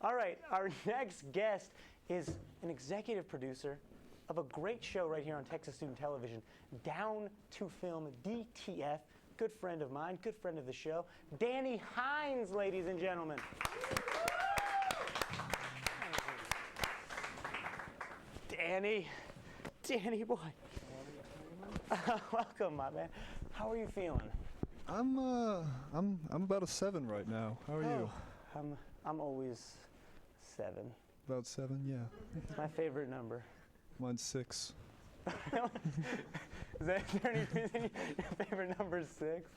All right, our next guest is an executive producer of a great show right here on Texas Student Television, Down to Film, DTF. Good friend of mine, good friend of the show, Danny Hynes, ladies and gentlemen. Danny boy. Welcome, my man. How are you feeling? I'm about a 7 right now. How are you? I'm always 7. About 7, yeah. It's my favorite number. Mine's 6. Is there any reason your favorite number is 6?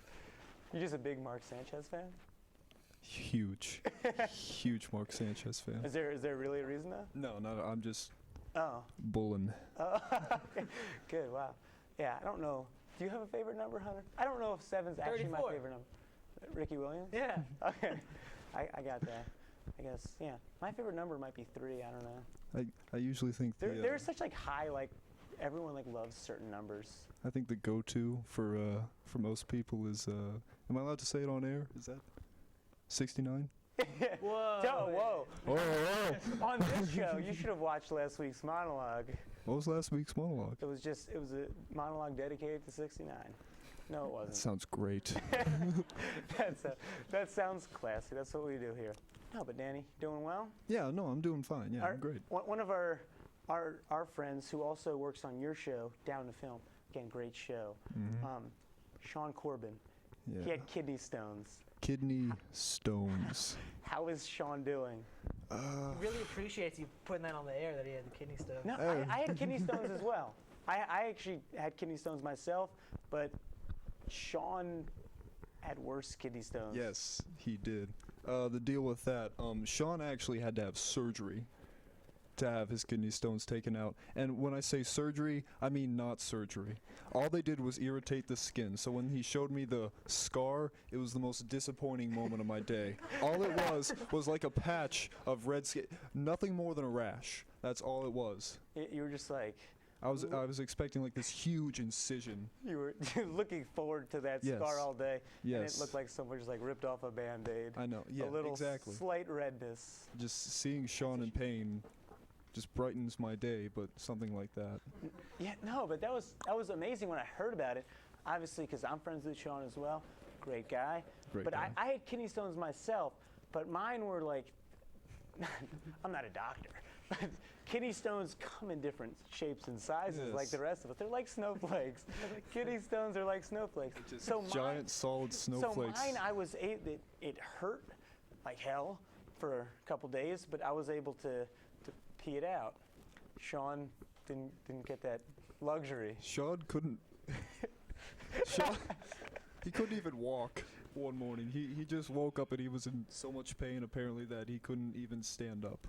You're just a big Mark Sanchez fan? Huge. Huge Mark Sanchez fan. Is there really a reason though? No, not. I'm just Oh. bulling. Oh, okay. Good, wow. Yeah, I don't know. Do you have a favorite number, Hunter? I don't know if 7's actually 34. my favorite number. Ricky Williams? Yeah. Okay. I got that. I guess, yeah. My favorite number might be 3, I don't know. I usually think There's such like high, like, everyone like loves certain numbers. I think the go-to for most people is am I allowed to say it on air? Is that 69? Whoa. Whoa. Whoa. On this show, you should have watched last week's monologue. What was last week's monologue? It was a monologue dedicated to 69. No, it wasn't. That sounds great. That sounds classy. That's what we do here. No, but Danny, doing well? Yeah, no, I'm doing fine. Yeah, I'm great. One of our friends who also works on your show, Down to Film, again, great show, Sean Corbin. Yeah. He had kidney stones. Kidney stones. How is Sean doing? He really appreciates you putting that on the air that he had the kidney stone. No, I had kidney stones as well. I actually had kidney stones myself, but Sean had worse kidney stones. Yes, he did. The deal with that, Sean actually had to have surgery to have his kidney stones taken out. And when I say surgery, I mean not surgery. All they did was irritate the skin. So when he showed me the scar, it was the most disappointing moment of my day. All it was like a patch of red skin. Nothing more than a rash. That's all it was. You were just like... I was expecting like this huge incision. You were looking forward to that scar all day. Yes. And it looked like someone just like ripped off a Band-Aid. I know. Yeah, a little exactly. Slight redness. Just seeing Sean in pain just brightens my day, but something like that. Yeah, no, but that was amazing when I heard about it. Obviously, because I'm friends with Sean as well. Great guy. Great but guy. I had kidney stones myself, but mine were like, I'm not a doctor. But kidney stones come in different shapes and sizes like the rest of us. They're like snowflakes. Kidney stones are like snowflakes. Just giant solid snowflakes. So mine, it hurt like hell for a couple days, but I was able to pee it out. Sean didn't get that luxury. Sean couldn't. He couldn't even walk one morning. He just woke up and he was in so much pain apparently that he couldn't even stand up.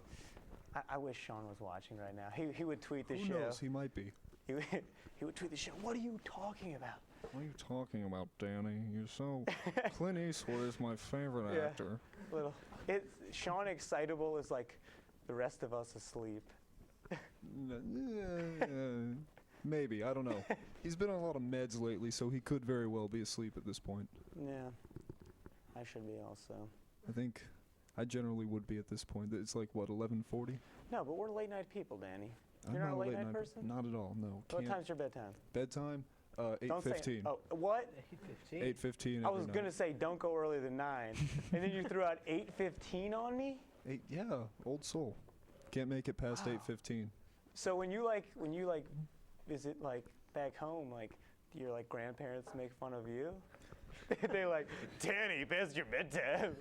I wish Sean was watching right now. He would tweet the show. Who knows? He might be. He would tweet the show. What are you talking about? What are you talking about, Danny? You're so... Clint Eastwood is my favorite actor. Sean excitable is like the rest of us asleep. Maybe. I don't know. He's been on a lot of meds lately, so he could very well be asleep at this point. Yeah. I should be also. I think I generally would be at this point. It's like, what, 11:40? No, but we're late night people, Danny. You're I'm not a late night person? Not at all, no. What time's your bedtime? Bedtime? 8:15. Oh, what? 8:15. I was going to say don't go earlier than 9. And then you threw out 8:15 on me? Yeah, old soul. Can't make it past 8:15. So when you visit like back home, like your like grandparents make fun of you? They're like, Danny, past your bedtime.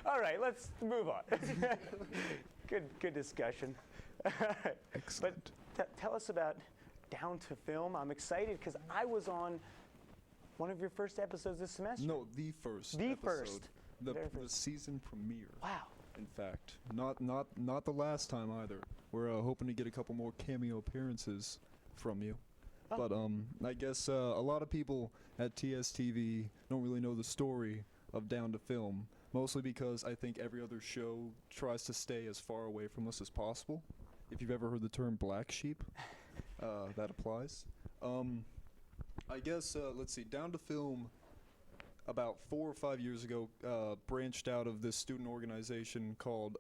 All right, let's move on. Good discussion. Excellent. But tell us about Down to Film. I'm excited because I was on one of your first episodes this semester. No, the first. The episode. first. The season premiere. Wow. In fact, not the last time either. We're hoping to get a couple more cameo appearances from you. Oh. But I guess a lot of people at TSTV don't really know the story of Down to Film, mostly because I think every other show tries to stay as far away from us as possible. If you've ever heard the term black sheep, that applies. I guess, let's see, Down to Film, about 4 or 5 years ago, branched out of this student organization called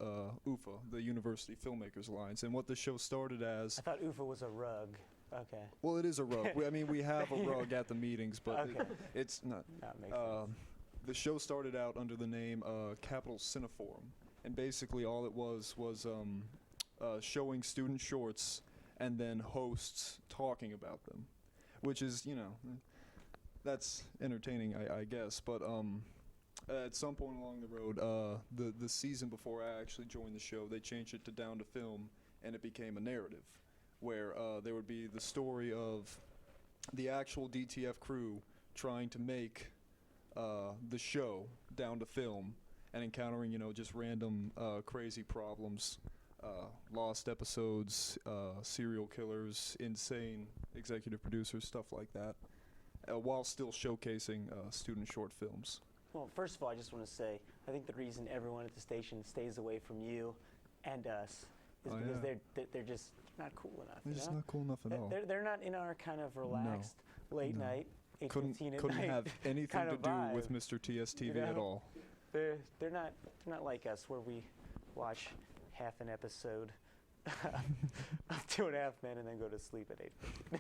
UFA, the University Filmmakers Alliance. And what the show started as... I thought UFA was a rug. Okay. Well, it is a rug. I mean, we have a rug at the meetings, but Okay. it's not... That makes sense. The show started out under the name Capital Cineforum. And basically all it was showing student shorts and then hosts talking about them, which is, you know... That's entertaining, I guess, but at some point along the road, the season before I actually joined the show, they changed it to Down to Film, and it became a narrative, where there would be the story of the actual DTF crew trying to make the show Down to Film, and encountering, you know, just random crazy problems, lost episodes, serial killers, insane executive producers, stuff like that. While still showcasing student short films. Well, first of all, I just want to say, I think the reason everyone at the station stays away from you and us is because they're just not cool enough. They're just not cool enough at all. They're not in our kind of relaxed late night, 8 to 15 at couldn't night have anything kind to of do vibe, with Mr. TSTV you know? at all. They're not like us, where we watch half an episode of 2.5 Men and then go to sleep at 8:15.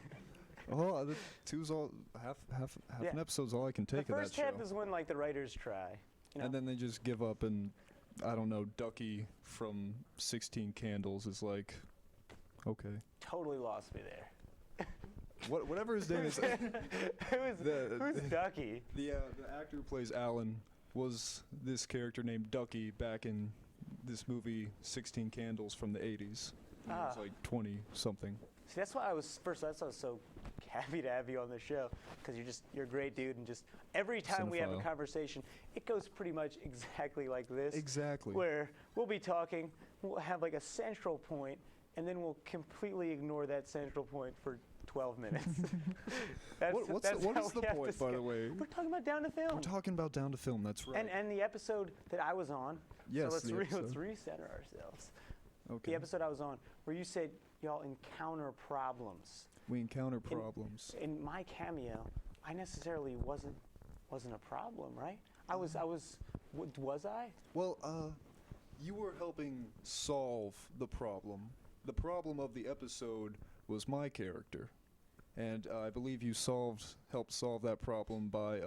Oh, the two's all half an episode's all I can take of that show. The first half is when like the writers try, you know? And then they just give up, and I don't know, Ducky from 16 Candles is like, okay. Totally lost me there. Whatever his name is. Who's Ducky? The actor who plays Alan was this character named Ducky back in this movie 16 Candles from the 80s. He was like 20 something. See, that's why I was so happy to have you on the show, because you're a great dude, and just every time we have a conversation, it goes pretty much exactly like this. Exactly. Where we'll be talking, we'll have like a central point, and then we'll completely ignore that central point for 12 minutes. What is the point, by the way? We're talking about Down to Film. We're talking about Down to Film, that's right. And the episode that I was on, yes, so let's recenter ourselves. Okay. The episode I was on, where you said y'all encounter problems. We encounter problems. In my cameo, I necessarily wasn't a problem, right? Was I? Well, you were helping solve the problem. The problem of the episode was my character, and I believe you helped solve that problem by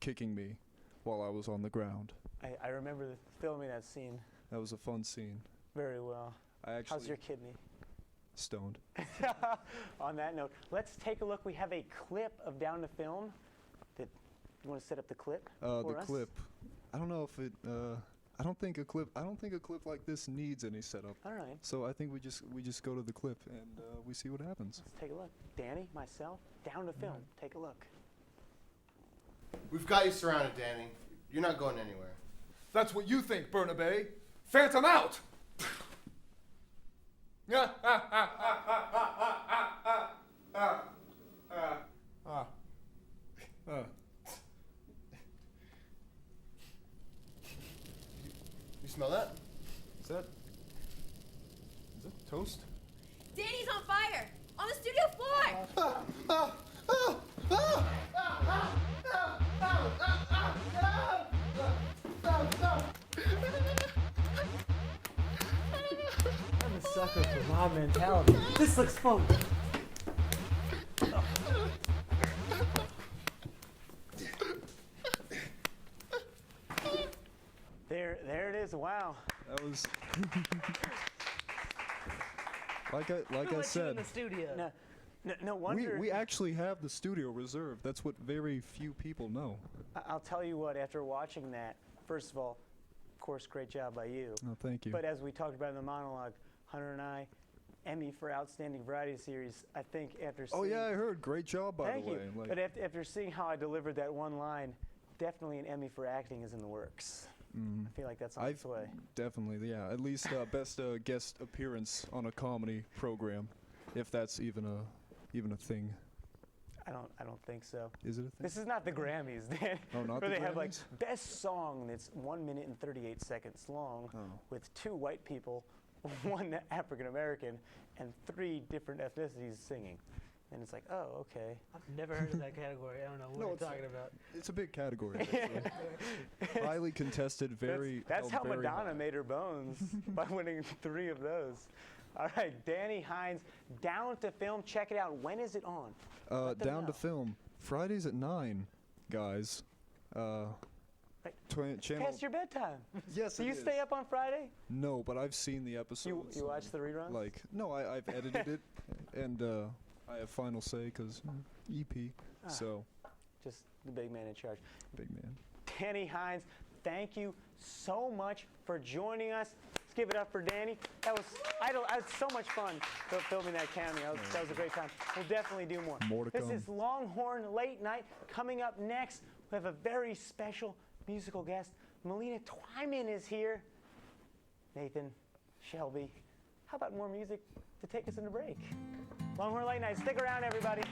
kicking me while I was on the ground. I remember filming that scene. That was a fun scene. Very well. How's your kidney? Stoned. On that note, let's take a look. We have a clip of Down to Film. You want to set up the clip for us? Clip. I don't know if it. I don't think a clip like this needs any setup. All right. So I think we just go to the clip and we see what happens. Let's take a look. Danny, myself, Down to Film. Take a look. We've got you surrounded, Danny. You're not going anywhere. That's what you think, Bernabe. Phantom out! You smell that? Is that toast? Danny's on fire! On the studio floor! I'm a sucker for mob mentality. This looks fun. There it is. Wow. That was like I said. In the studio. No wonder. We actually have the studio reserved. That's what very few people know. I'll tell you what. After watching that, first of all, of course, great job by you. Oh, thank you. But as we talked about in the monologue, Hunter and I, Emmy for Outstanding Variety Series. I think after seeing... Oh yeah, I heard. Great job, by Thank the way. you. But after seeing how I delivered that one line, definitely an Emmy for acting is in the works. I feel like that's on its way. Definitely, yeah. At least best guest appearance on a comedy program, if that's even a thing. I don't think so. Is it a thing? This is not the Grammys, Dan. Oh, not where the they have like Grammys? best song that's 1 minute and 38 seconds long, with 2 white people, 1 African American, and 3 different ethnicities singing. And it's like, oh, okay. I've never heard of that category. I don't know what No, you're it's- talking about. It's a big category. Actually. Highly contested, very. That's how very Madonna high. made her bones, by winning 3 of those. All right, Danny Hynes, Down to Film. Check it out. When is it on? Let them Down know. to Film. Fridays at 9, guys. Channel. Past your bedtime. Yes, Do it you is. stay up on Friday? No, but I've seen the episodes. You watch the reruns? Like, no, I've edited it, and I have final say because EP. So, Just the big man in charge. big man. Danny Hynes, thank you so much for joining us. Let's give it up for Danny. That was so much fun filming that cameo. That was a great time. We'll definitely do more. More to This come. is Longhorn Late Night. Coming up next, we have a very special musical guest. Melina Twyman is here. Nathan, Shelby, how about more music to take us into break? Longhorn Late Night. Stick around, everybody.